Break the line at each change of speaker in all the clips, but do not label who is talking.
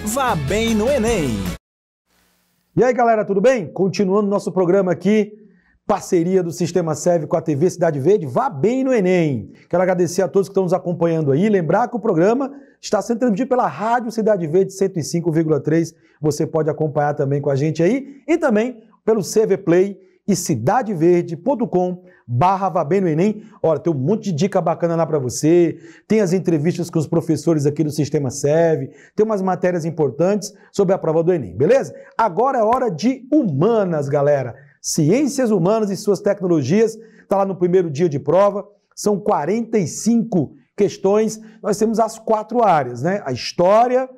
Vá Bem no Enem.
E aí, galera, tudo bem? Continuando nosso programa aqui, parceria do Sistema Serve com a TV Cidade Verde, Vá Bem no Enem. Quero agradecer a todos que estão nos acompanhando aí, lembrar que o programa está sendo transmitido pela Rádio Cidade Verde 105,3, você pode acompanhar também com a gente aí, e também pelo CV Play e cidadeverde.com/Vá Bem no Enem. Olha, tem um monte de dica bacana lá para você, tem as entrevistas com os professores aqui do Sistema Serve, tem umas matérias importantes sobre a prova do Enem, beleza? Agora é hora de humanas, galera. Ciências humanas e suas tecnologias, está lá no primeiro dia de prova, são 45 questões, nós temos as 4 áreas, né? A história,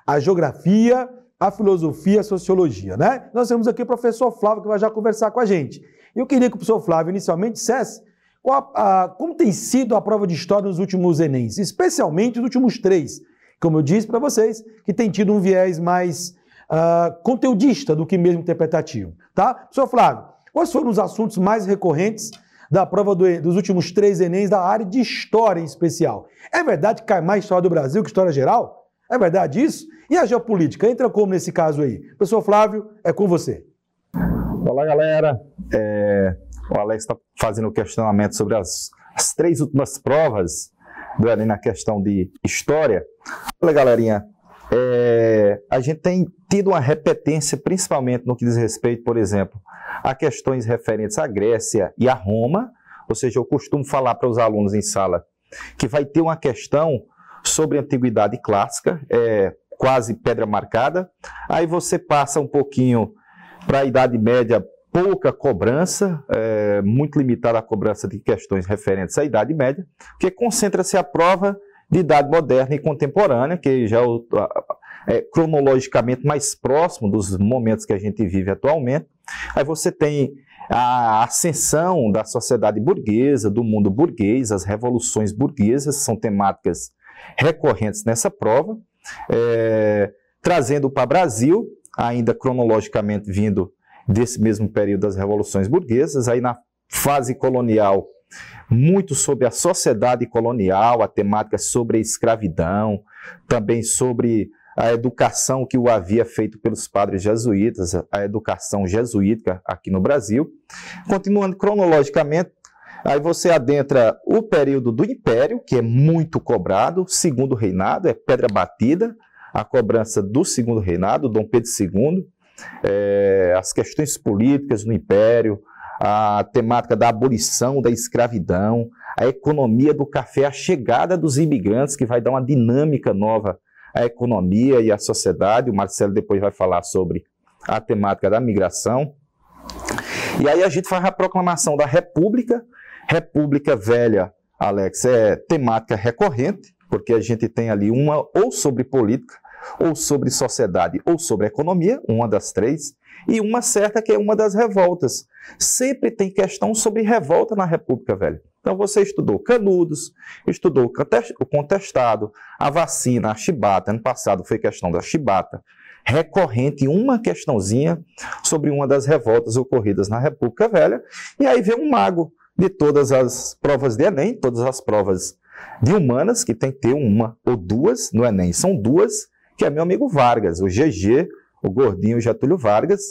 a geografia, a filosofia, a sociologia, né? Nós temos aqui o professor Flávio que vai já conversar com a gente. Eu queria que o professor Flávio inicialmente dissesse como tem sido a prova de história nos últimos Enems, especialmente nos últimos 3, como eu disse para vocês, que tem tido um viés mais conteudista do que mesmo interpretativo, tá? Professor Flávio, quais foram os assuntos mais recorrentes da prova dos últimos 3 Enems da área de história em especial? É verdade que cai mais história do Brasil que história geral? É verdade isso? E a geopolítica, entra como nesse caso aí? Professor Flávio, é com você.
Olá, galera. O Alex está fazendo o questionamento sobre as 3 últimas provas do Enem na questão de história. Olha, galerinha, a gente tem tido uma repetência, principalmente no que diz respeito, por exemplo, a questões referentes à Grécia e à Roma. Ou seja, eu costumo falar para os alunos em sala que vai ter uma questão sobre a antiguidade clássica, quase pedra marcada. Aí você passa um pouquinho para a Idade Média, pouca cobrança, muito limitada a cobrança de questões referentes à Idade Média, que concentra-se a prova de Idade Moderna e Contemporânea, que já é cronologicamente mais próximo dos momentos que a gente vive atualmente. Aí você tem a ascensão da sociedade burguesa, do mundo burguês, as revoluções burguesas, são temáticas recorrentes nessa prova, trazendo para o Brasil, ainda cronologicamente vindo desse mesmo período das revoluções burguesas, aí na fase colonial, muito sobre a sociedade colonial, a temática sobre a escravidão, também sobre a educação que o havia feito pelos padres jesuítas, a educação jesuítica aqui no Brasil. Continuando cronologicamente, aí você adentra o período do Império, que é muito cobrado, segundo reinado, é pedra batida, a cobrança do segundo reinado, Dom Pedro II, as questões políticas no Império, a temática da abolição da escravidão, a economia do café, a chegada dos imigrantes, que vai dar uma dinâmica nova à economia e à sociedade. O Marcelo depois vai falar sobre a temática da migração. E aí a gente faz a proclamação da República. República Velha, Alex, é temática recorrente, porque a gente tem ali uma ou sobre política, ou sobre sociedade, ou sobre economia, uma das 3, e uma certa que é uma das revoltas. Sempre tem questão sobre revolta na República Velha. Então você estudou Canudos, estudou o contestado, a vacina, a chibata. Ano passado foi questão da chibata. Recorrente, uma questãozinha sobre uma das revoltas ocorridas na República Velha. E aí vem um mago de todas as provas de Enem, todas as provas de humanas, que tem que ter uma ou 2 no Enem. São 2, que é meu amigo Vargas, o GG, o gordinho Getúlio Vargas.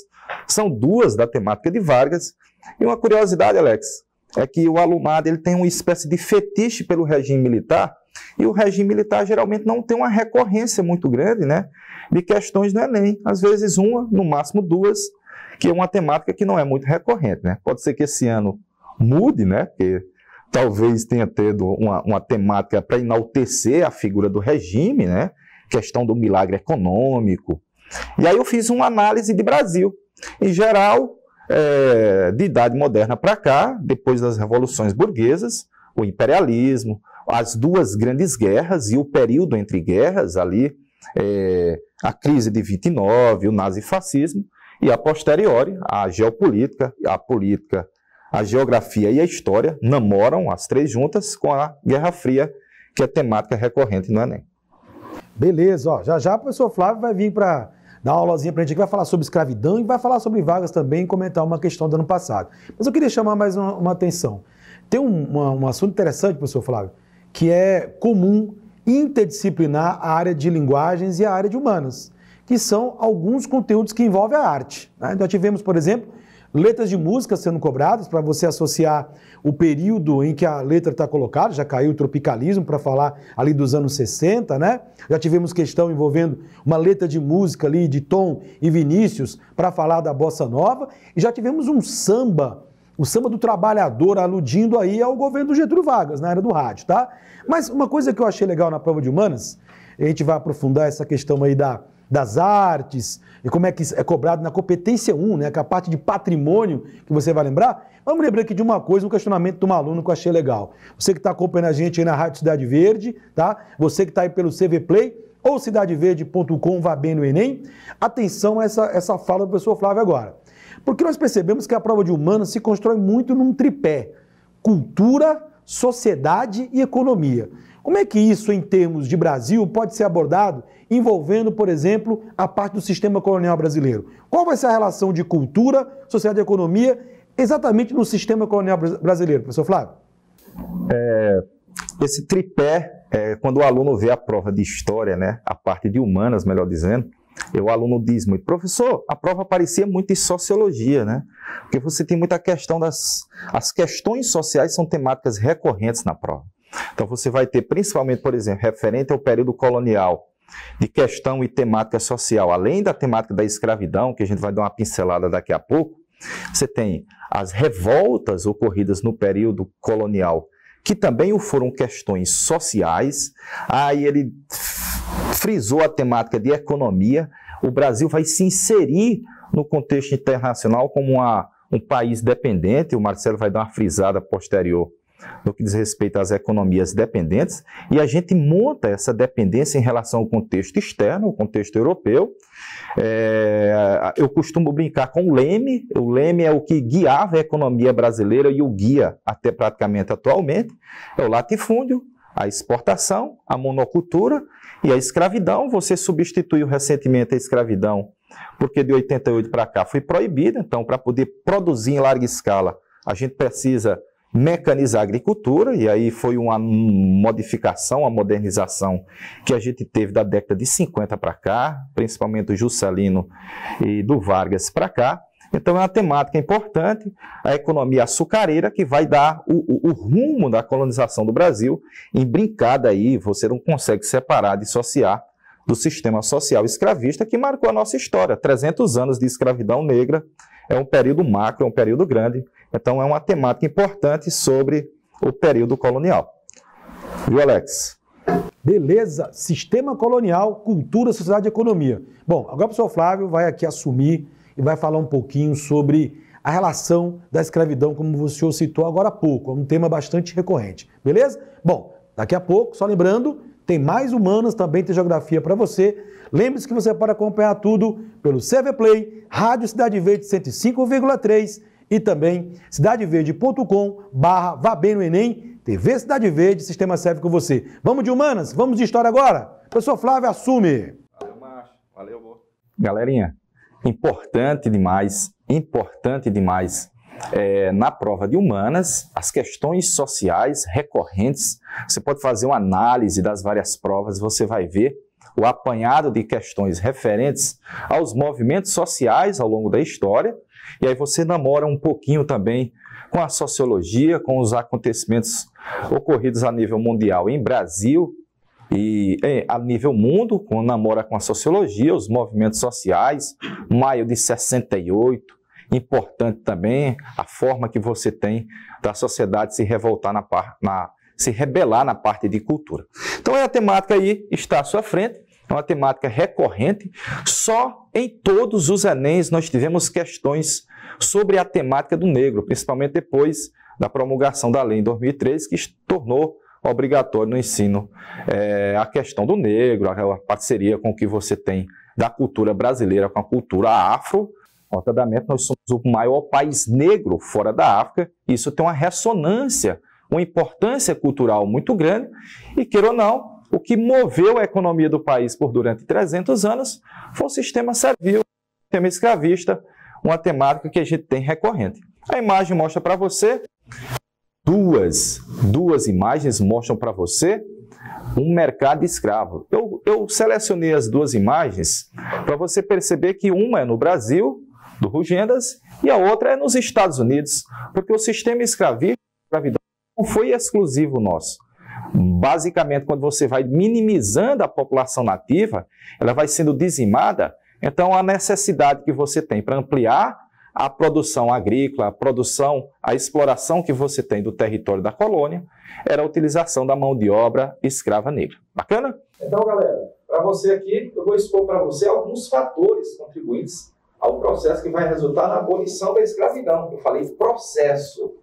São 2 da temática de Vargas. E uma curiosidade, Alex, é que o alunado ele tem uma espécie de fetiche pelo regime militar, e o regime militar geralmente não tem uma recorrência muito grande, né, de questões no Enem. Às vezes uma, no máximo 2, que é uma temática que não é muito recorrente, né? Pode ser que esse ano mude, né, porque talvez tenha tido uma temática para enaltecer a figura do regime, né, questão do milagre econômico. E aí eu fiz uma análise de Brasil. Em geral, de Idade Moderna para cá, depois das revoluções burguesas, o imperialismo, as 2 grandes guerras e o período entre guerras ali, a crise de 29, o nazifascismo, e a posteriori, a geopolítica, a política, a geografia e a história namoram as 3 juntas com a Guerra Fria, que é temática recorrente no Enem.
Beleza, ó, já o professor Flávio vai vir para dar uma aulazinha para a gente que vai falar sobre escravidão e vai falar sobre Vargas também e comentar uma questão do ano passado. Mas eu queria chamar mais uma atenção. Tem um assunto interessante, professor Flávio, que é comum interdisciplinar a área de linguagens e a área de humanas, que são alguns conteúdos que envolvem a arte, né? Então tivemos, por exemplo, letras de música sendo cobradas para você associar o período em que a letra está colocada, já caiu o tropicalismo para falar ali dos anos 60, né? Já tivemos questão envolvendo uma letra de música ali de Tom e Vinícius para falar da bossa nova, e já tivemos um samba, o samba do trabalhador, aludindo aí ao governo do Getúlio Vargas, na era do rádio, tá? Mas uma coisa que eu achei legal na prova de humanas, a gente vai aprofundar essa questão aí das artes e como é que é cobrado na competência 1, né, que é a parte de patrimônio que você vai lembrar. Vamos lembrar aqui de uma coisa, um questionamento de um aluno que eu achei legal. Você que está acompanhando a gente aí na Rádio Cidade Verde, tá? Você que está aí pelo CV Play ou cidadeverde.com, vá bem no Enem, atenção a essa fala do professor Flávio agora. Porque nós percebemos que a prova de humanas se constrói muito num tripé: cultura, sociedade e economia. Como é que isso, em termos de Brasil, pode ser abordado envolvendo, por exemplo, a parte do sistema colonial brasileiro? Qual vai ser a relação de cultura, sociedade e economia exatamente no sistema colonial brasileiro, professor Flávio?
Esse tripé, quando o aluno vê a prova de história, né, a parte de humanas, melhor dizendo, o aluno diz muito: professor, a prova parecia muito de sociologia, né? Porque você tem muita questão as questões sociais são temáticas recorrentes na prova. Então você vai ter principalmente, por exemplo, referente ao período colonial, de questão e temática social, além da temática da escravidão, que a gente vai dar uma pincelada daqui a pouco, você tem as revoltas ocorridas no período colonial, que também foram questões sociais. Aí ele frisou a temática de economia. O Brasil vai se inserir no contexto internacional como um país dependente. O Marcelo vai dar uma frisada posterior no que diz respeito às economias dependentes, e a gente monta essa dependência em relação ao contexto externo, o contexto europeu. Eu costumo brincar com o Leme é o que guiava a economia brasileira e o guia até praticamente atualmente, é o latifúndio, a exportação, a monocultura e a escravidão. Você substituiu recentemente a escravidão, porque de 88 para cá foi proibida. Então, para poder produzir em larga escala, a gente precisa mecanizar a agricultura, e aí foi uma modificação, uma modernização que a gente teve da década de 50 para cá, principalmente do Juscelino e do Vargas para cá. Então é uma temática importante, a economia açucareira, que vai dar o rumo da colonização do Brasil. Em brincada aí, você não consegue separar, dissociar do sistema social escravista que marcou a nossa história. 300 anos de escravidão negra, é um período macro, é um período grande. Então é uma temática importante sobre o período colonial. Viu, Alex?
Beleza. Sistema colonial, cultura, sociedade e economia. Bom, agora o professor Flávio vai aqui assumir e vai falar um pouquinho sobre a relação da escravidão, como o senhor citou agora há pouco. É um tema bastante recorrente. Beleza? Bom, daqui a pouco, só lembrando, tem mais humanas, também tem geografia para você. Lembre-se que você pode acompanhar tudo pelo CV Play, Rádio Cidade Verde 105,3 e também cidadeverde.com/vá bem no Enem, TV Cidade Verde, Sistema Serve com você. Vamos de humanas? Vamos de história agora? Professor Flávio, assume.
Valeu, macho. Valeu, amor. Galerinha, importante demais, na prova de humanas, as questões sociais recorrentes. Você pode fazer uma análise das várias provas, você vai ver o apanhado de questões referentes aos movimentos sociais ao longo da história, e aí você namora um pouquinho também com a sociologia, com os acontecimentos ocorridos a nível mundial em Brasil e a nível mundo, namora com a sociologia, os movimentos sociais, maio de 68, importante também a forma que você tem da sociedade se revoltar se rebelar na parte de cultura. Então a temática aí está à sua frente, é uma temática recorrente. Só em todos os Enems nós tivemos questões sobre a temática do negro, principalmente depois da promulgação da lei em 2013, que tornou obrigatório no ensino a questão do negro, a parceria com o que você tem da cultura brasileira com a cultura afro. Notadamente, nós somos o maior país negro fora da África. Isso tem uma ressonância, uma importância cultural muito grande. E, queira ou não, o que moveu a economia do país durante 300 anos foi o sistema servil, o sistema escravista, uma temática que a gente tem recorrente. A imagem mostra para você, duas imagens mostram para você um mercado escravo. Eu selecionei as duas imagens para você perceber que uma é no Brasil, do Rugendas, e a outra é nos Estados Unidos, porque o sistema escravidão não foi exclusivo nosso. Basicamente, quando você vai minimizando a população nativa, ela vai sendo dizimada, então a necessidade que você tem para ampliar a produção agrícola, a exploração que você tem do território da colônia, era a utilização da mão de obra escrava negra. Bacana?
Então, galera, para você aqui, eu vou expor para você alguns fatores contribuintes ao processo que vai resultar na abolição da escravidão. Eu falei processo,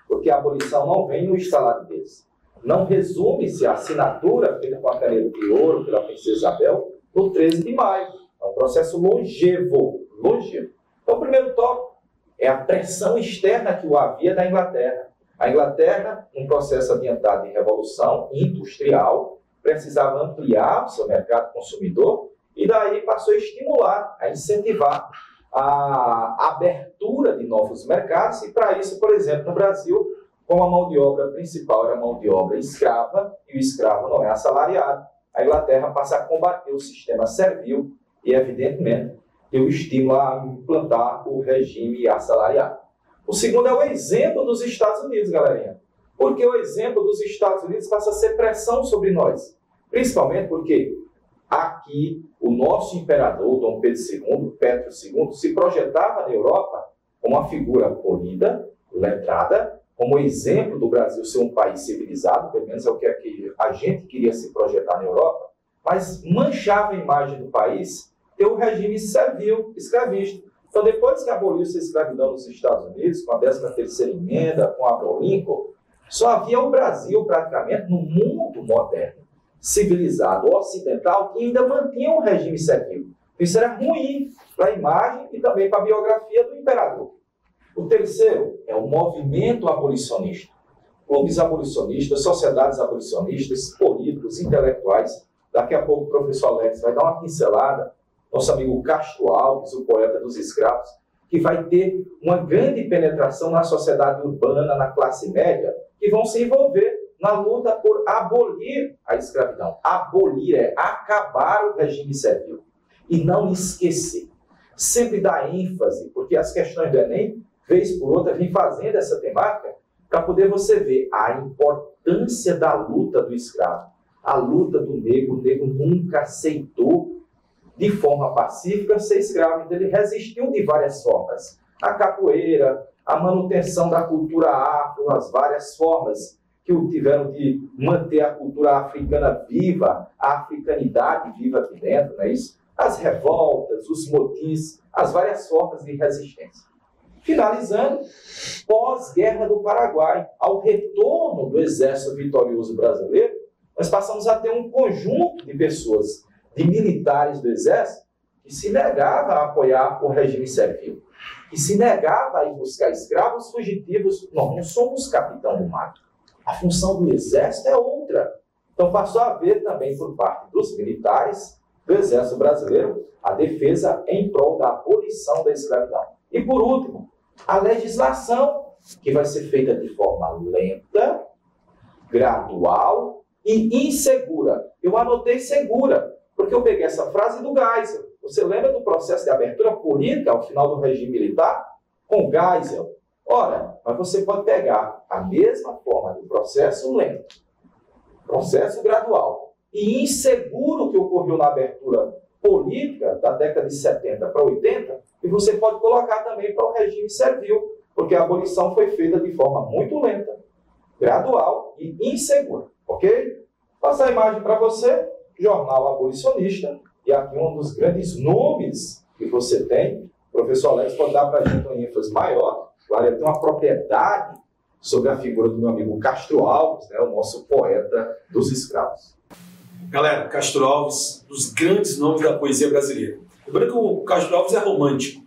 porque a abolição não vem no estalar de dedos. Não resume-se a assinatura feita com a caneta de ouro pela princesa Isabel no 13 de maio. É um processo longevo. Então, o primeiro tópico é a pressão externa que o havia da Inglaterra. A Inglaterra, um processo ambientado de revolução industrial, precisava ampliar o seu mercado consumidor e daí passou a estimular, a incentivar a abertura de novos mercados e para isso, por exemplo, no Brasil, como a mão de obra principal era a mão de obra escrava e o escravo não é assalariado, a Inglaterra passa a combater o sistema servil e, evidentemente, deu estímulo a implantar o regime assalariado. O segundo é o exemplo dos Estados Unidos, galerinha. Porque o exemplo dos Estados Unidos passa a ser pressão sobre nós. Principalmente porque aqui o nosso imperador, Dom Pedro II, Pedro II, se projetava na Europa como uma figura polida, letrada, como exemplo do Brasil ser um país civilizado, pelo menos é o que a gente queria se projetar na Europa, mas manchava a imagem do país ter um regime servil, escravista. Então, depois que aboliu-se a escravidão nos Estados Unidos, com a 13ª emenda, com Abraham Lincoln, só havia o Brasil, praticamente, no mundo moderno, civilizado, ocidental, que ainda mantinha um regime servil. Isso era ruim para a imagem e também para a biografia do imperador. O terceiro é o movimento abolicionista. Clubes abolicionistas, sociedades abolicionistas, políticos, intelectuais. Daqui a pouco o professor Alex vai dar uma pincelada. Nosso amigo Castro Alves, o poeta dos escravos, que vai ter uma grande penetração na sociedade urbana, na classe média, que vão se envolver na luta por abolir a escravidão. Abolir é acabar o regime servil. E não esquecer. Sempre dar ênfase, porque as questões do Enem, vez por outra, vêm fazendo essa temática para poder você ver a importância da luta do escravo. A luta do negro. O negro nunca aceitou de forma pacífica ser escravo. Então, ele resistiu de várias formas. A capoeira, a manutenção da cultura afro, as várias formas que tiveram de manter a cultura africana viva, a africanidade viva aqui dentro, não é isso? As revoltas, os motins, as várias formas de resistência. Finalizando, pós-guerra do Paraguai, ao retorno do exército vitorioso brasileiro, nós passamos a ter um conjunto de pessoas, de militares do exército, que se negava a apoiar o regime servil, que se negava a ir buscar escravos fugitivos. Nós não somos capitão do mato. A função do exército é outra. Então passou a haver também por parte dos militares do exército brasileiro a defesa em prol da abolição da escravidão. E por último, a legislação, que vai ser feita de forma lenta, gradual e insegura. Eu anotei segura, porque eu peguei essa frase do Geisel. Você lembra do processo de abertura política ao final do regime militar? Com Geisel. Ora, mas você pode pegar a mesma forma do processo lento, processo gradual e inseguro que ocorreu na abertura política da década de 70 para 80, e você pode colocar também para o regime servil, porque a abolição foi feita de forma muito lenta, gradual e insegura. Ok? Passa a imagem para você. Jornal Abolicionista, e aqui um dos grandes nomes que você tem, o professor Alex pode dar para a gente uma ênfase maior, claro, ele tem uma propriedade sobre a figura do meu amigo Castro Alves, né, o nosso poeta dos escravos.
Galera, Castro Alves, dos grandes nomes da poesia brasileira. Lembrando que o Castro Alves é romântico.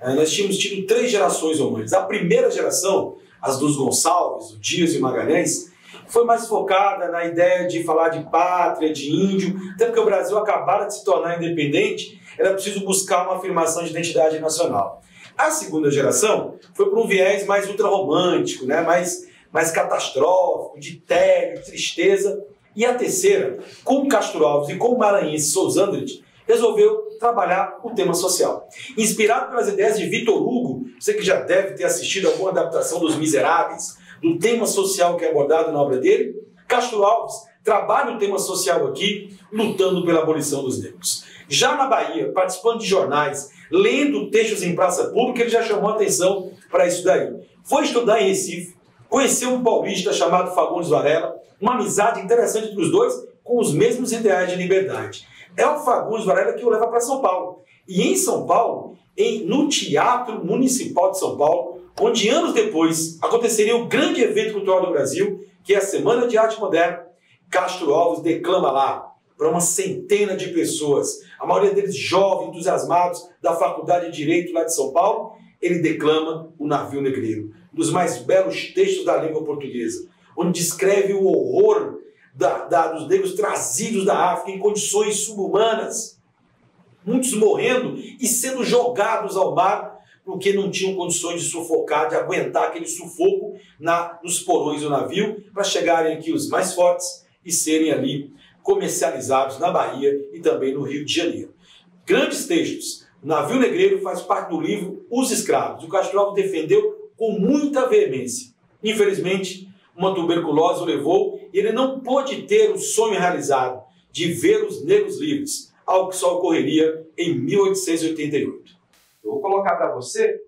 Nós tínhamos tido 3 gerações românticas. A primeira geração, as dos Gonçalves, o Dias e o Magalhães, foi mais focada na ideia de falar de pátria, de índio, até porque o Brasil acabara de se tornar independente, era preciso buscar uma afirmação de identidade nacional. A segunda geração foi para um viés mais ultrarromântico, né? mais catastrófico, de tédio, de tristeza. E a terceira, com Castro Alves e com o maranhense Sousandret, resolveu trabalhar o tema social. Inspirado pelas ideias de Victor Hugo, você que já deve ter assistido a alguma adaptação dos Miseráveis, do tema social que é abordado na obra dele, Castro Alves trabalha o tema social aqui, lutando pela abolição dos negros. Já na Bahia, participando de jornais, lendo textos em praça pública, ele já chamou a atenção para isso daí. Foi estudar em Recife, conheceu um paulista chamado Fagundes Varela, uma amizade interessante entre os dois, com os mesmos ideais de liberdade. É o Fagundes Varela que o leva para São Paulo. E em São Paulo, no Teatro Municipal de São Paulo, onde anos depois aconteceria o grande evento cultural do Brasil, que é a Semana de Arte Moderna, Castro Alves declama lá para uma centena de pessoas, a maioria deles jovens, entusiasmados da Faculdade de Direito lá de São Paulo. Ele declama O Navio Negreiro, um dos mais belos textos da língua portuguesa, onde descreve o horror dos negros trazidos da África em condições subhumanas, muitos morrendo e sendo jogados ao mar porque não tinham condições de sufocar, de aguentar aquele sufoco nos porões do navio, para chegarem aqui os mais fortes e serem ali comercializados na Bahia e também no Rio de Janeiro. Grandes textos. O Navio Negreiro faz parte do livro Os Escravos. O Castro Alves defendeu com muita veemência. Infelizmente, uma tuberculose o levou e ele não pôde ter o sonho realizado de ver os negros livres, algo que só ocorreria em 1888.
Eu vou colocar para você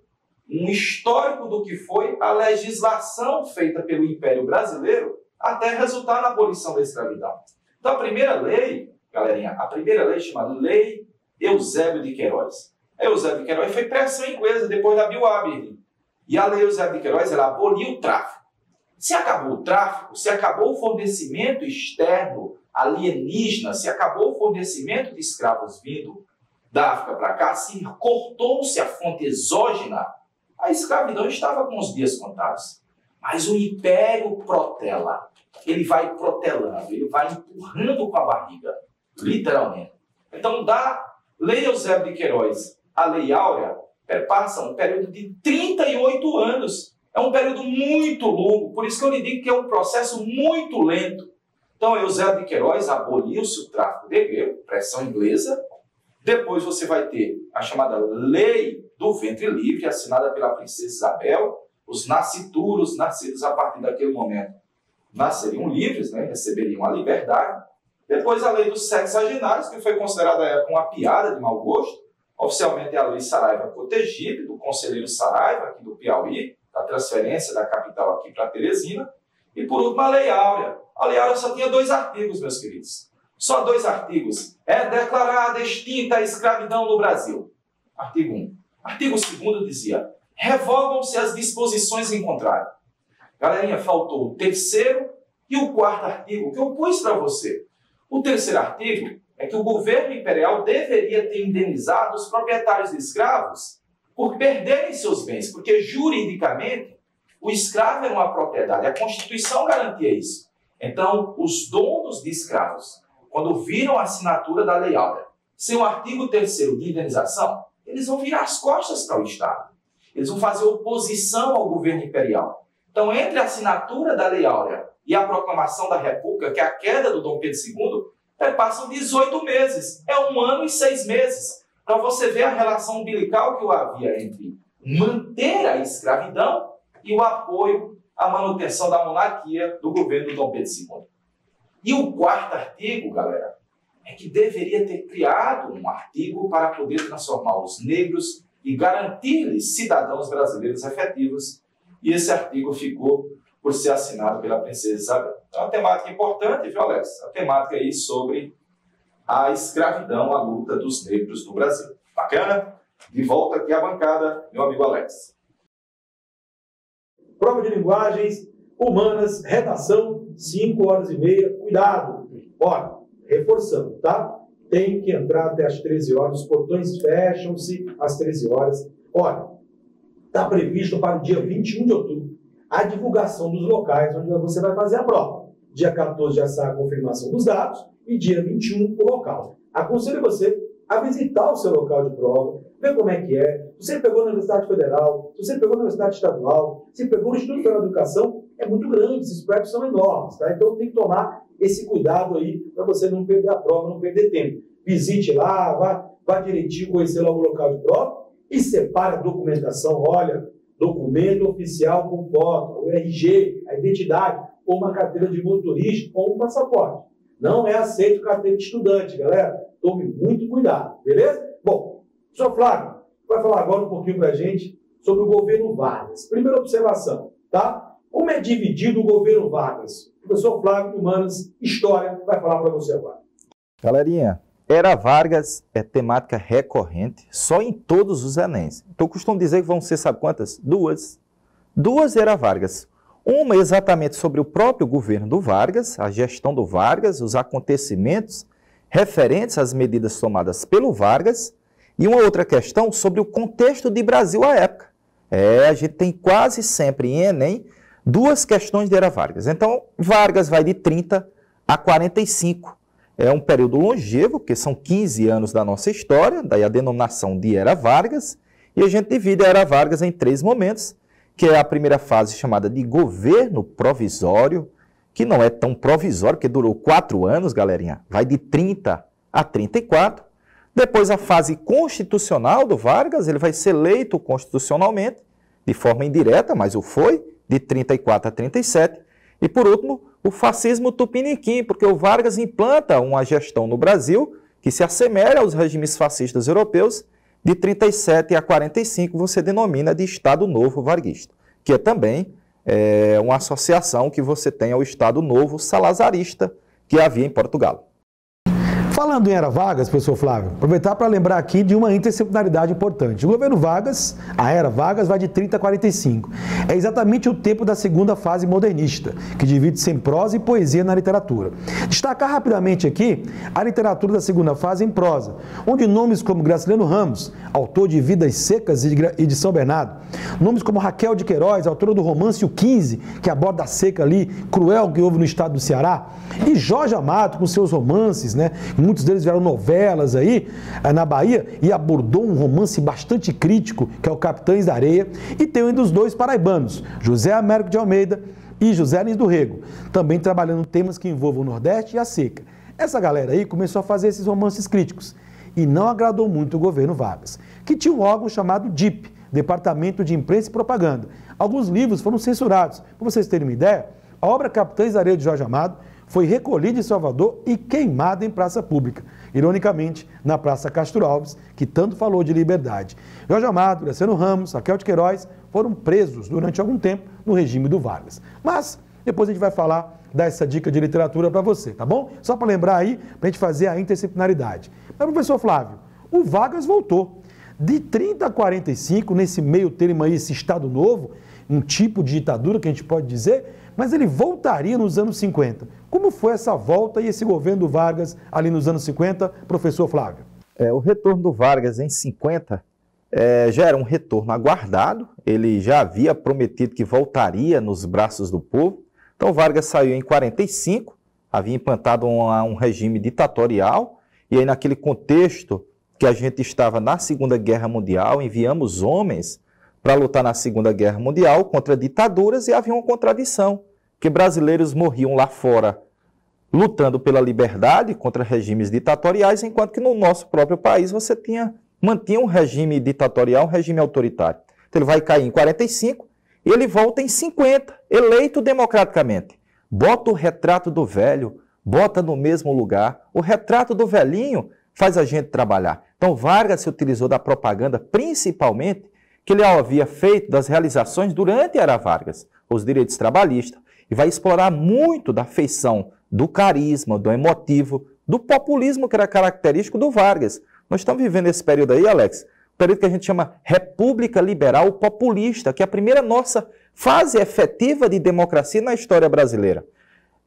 um histórico do que foi a legislação feita pelo Império Brasileiro até resultar na abolição da escravidão. Então, a primeira lei, galerinha, a primeira lei chama Lei Eusébio de Queiroz. A Eusébio de Queiroz foi pressão inglesa depois da Bill Aberdeen. E a Lei Eusébio de Queiroz, ela aboliu o tráfico. Se acabou o tráfico, se acabou o fornecimento externo alienígena, se acabou o fornecimento de escravos vindo da África para cá, se cortou-se a fonte exógena, a escravidão estava com os dias contados. Mas o Império protela. Ele vai protelando, ele vai empurrando com a barriga, literalmente. Então, da Lei Eusébio de Queiroz à Lei Áurea, passa um período de 38 anos. É um período muito longo, por isso que eu lhe digo que é um processo muito lento. Então, Eusébio de Queiroz aboliu-se o tráfico negreiro, pressão inglesa. Depois você vai ter a chamada Lei do Ventre Livre, assinada pela Princesa Isabel. Os nascituros, nascidos a partir daquele momento, nasceriam livres, né? Receberiam a liberdade. Depois a Lei dos Sexagenários, que foi considerada uma piada de mau gosto. Oficialmente é a Lei Saraiva Cotegipe, do conselheiro Saraiva, aqui do Piauí, da transferência da capital aqui para Teresina. E por último a Lei Áurea. A Lei Áurea só tinha 2 artigos, meus queridos. Só 2 artigos. É declarada extinta a escravidão no Brasil. Artigo 1. Artigo 2 dizia: revogam-se as disposições em contrário. Galerinha, faltou o 3º e o 4º artigo, que eu pus para você. O 3º artigo é que o governo imperial deveria ter indenizado os proprietários de escravos por perderem seus bens, porque juridicamente o escravo era uma propriedade. A Constituição garantia isso. Então, os donos de escravos, quando viram a assinatura da Lei Áurea, sem o artigo 3º de indenização, eles vão virar as costas para o Estado. Eles vão fazer oposição ao governo imperial. Então, entre a assinatura da Lei Áurea e a proclamação da República, que é a queda do Dom Pedro II, passam 18 meses. É 1 ano e 6 meses. Para você ver a relação umbilical que havia entre manter a escravidão e o apoio à manutenção da monarquia do governo do Dom Pedro II. E o 4º artigo, galera, é que deveria ter criado um artigo para poder transformar os negros e garantir-lhes cidadãos brasileiros efetivos. E esse artigo ficou por ser assinado pela Princesa Isabel. É uma temática importante, viu, Alex? A temática aí sobre a escravidão, a luta dos negros no Brasil. Bacana? De volta aqui à bancada, meu amigo Alex.
Prova de linguagens humanas, redação, 5h30. Cuidado! Olha, reforçando, tá? Tem que entrar até às 13 horas, os portões fecham-se às 13 horas. Olha, está previsto para o dia 21 de outubro a divulgação dos locais onde você vai fazer a prova. Dia 14 já sai a confirmação dos dados e dia 21 o local. Aconselho você a visitar o seu local de prova, ver como é que é. Se você pegou na Universidade Federal, se você pegou na Universidade Estadual, se pegou no Instituto Federal de Educação, é muito grande, esses prédios são enormes, tá? Então tem que tomar esse cuidado aí para você não perder a prova, não perder tempo. Visite lá, vá direitinho conhecer logo o local de prova e separe a documentação. Olha, documento oficial com foto, o RG, a identidade, ou uma carteira de motorista, ou um passaporte. Não é aceito carteira de estudante, galera. Tome muito cuidado, beleza? Bom, senhor Flávio, vai falar agora um pouquinho para a gente sobre o governo Vargas. Primeira observação, tá? Como é dividido o governo Vargas? O professor Flávio Humanas, História, vai falar para você agora.
Galerinha, Era Vargas é temática recorrente, só em todos os Enems. Então, eu costumo dizer que vão ser, sabe quantas? Duas. Duas Era Vargas. Uma exatamente sobre o próprio governo do Vargas, a gestão do Vargas, os acontecimentos referentes às medidas tomadas pelo Vargas, e uma outra questão sobre o contexto de Brasil à época. A gente tem quase sempre em Enem duas questões de Era Vargas. Então, Vargas vai de 30 a 45. É um período longevo, porque são 15 anos da nossa história, daí a denominação de Era Vargas, e a gente divide a Era Vargas em 3 momentos, que é a primeira fase chamada de governo provisório, que não é tão provisório, porque durou 4 anos, galerinha, vai de 30 a 34. Depois a fase constitucional do Vargas, ele vai ser eleito constitucionalmente, de forma indireta, mas o foi, de 34 a 37. E por último, o fascismo tupiniquim, porque o Vargas implanta uma gestão no Brasil que se assemelha aos regimes fascistas europeus. De 37 a 45 você denomina de Estado Novo Varguista, que é também uma associação que você tem ao Estado Novo Salazarista que havia em Portugal.
Falando em Era Vargas, professor Flávio, aproveitar para lembrar aqui de uma interdisciplinaridade importante. O governo Vargas, a Era Vargas, vai de 30 a 45. É exatamente o tempo da segunda fase modernista, que divide-se em prosa e poesia na literatura. Destacar rapidamente aqui a literatura da segunda fase em prosa, onde nomes como Graciliano Ramos, autor de Vidas Secas e de São Bernardo, nomes como Raquel de Queiroz, autora do romance O 15, que aborda a seca ali, cruel que houve no estado do Ceará, e Jorge Amado, com seus romances, né? Muitos deles vieram novelas aí na Bahia e abordou um romance bastante crítico, que é o Capitães da Areia, e tem um dos dois paraibanos, José Américo de Almeida e José Lins do Rego, também trabalhando temas que envolvam o Nordeste e a seca. Essa galera aí começou a fazer esses romances críticos e não agradou muito o governo Vargas, que tinha um órgão chamado DIP, Departamento de Imprensa e Propaganda. Alguns livros foram censurados. Para vocês terem uma ideia, a obra Capitães da Areia de Jorge Amado foi recolhida em Salvador e queimada em praça pública, ironicamente, na Praça Castro Alves, que tanto falou de liberdade. Jorge Amado, Graciliano Ramos, Raquel de Queiroz foram presos durante algum tempo no regime do Vargas. Mas depois a gente vai falar, dar essa dica de literatura para você, tá bom? Só para lembrar aí, para a gente fazer a interdisciplinaridade. Mas, professor Flávio, o Vargas voltou. De 30 a 45, nesse meio termo aí, esse Estado Novo, um tipo de ditadura que a gente pode dizer, mas ele voltaria nos anos 50. Como foi essa volta e esse governo do Vargas ali nos anos 50, professor Flávio?
O retorno do Vargas em 50 já era um retorno aguardado, ele já havia prometido que voltaria nos braços do povo. Então Vargas saiu em 45, havia implantado um regime ditatorial, e aí naquele contexto que a gente estava na Segunda Guerra Mundial, enviamos homens para lutar na Segunda Guerra Mundial contra ditaduras e havia uma contradição, que brasileiros morriam lá fora lutando pela liberdade contra regimes ditatoriais, enquanto que no nosso próprio país você mantinha um regime ditatorial, um regime autoritário. Então ele vai cair em 45 e ele volta em 50, eleito democraticamente. Bota o retrato do velho, bota no mesmo lugar. O retrato do velhinho faz a gente trabalhar. Então Vargas se utilizou da propaganda, principalmente, que ele havia feito das realizações durante a Era Vargas, os direitos trabalhistas, e vai explorar muito da feição, do carisma, do emotivo, do populismo que era característico do Vargas. Nós estamos vivendo esse período aí, Alex, período que a gente chama República Liberal Populista, que é a primeira nossa fase efetiva de democracia na história brasileira.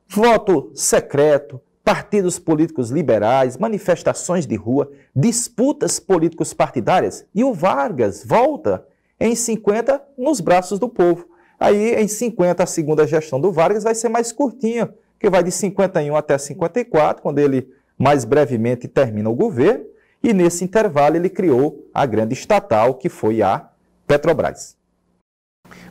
Voto secreto, partidos políticos liberais, manifestações de rua, disputas políticos partidárias, e o Vargas volta em 50 nos braços do povo. Aí, em 50, a segunda gestão do Vargas vai ser mais curtinha, que vai de 51 até 54, quando ele mais brevemente termina o governo, e nesse intervalo ele criou a grande estatal, que foi a Petrobras.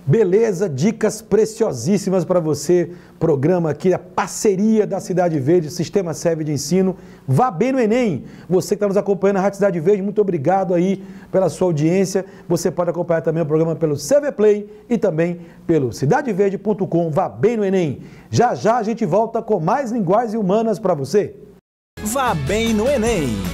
Beleza, dicas preciosíssimas para você. Programa aqui, a parceria da Cidade Verde, Sistema SEV de Ensino. Vá bem no Enem. Você que está nos acompanhando na Rádio Cidade Verde, muito obrigado aí pela sua audiência. Você pode acompanhar também o programa pelo CV Play e também pelo cidadeverde.com. Vá bem no Enem. Já já a gente volta com mais linguagens humanas para você.
Vá bem no Enem.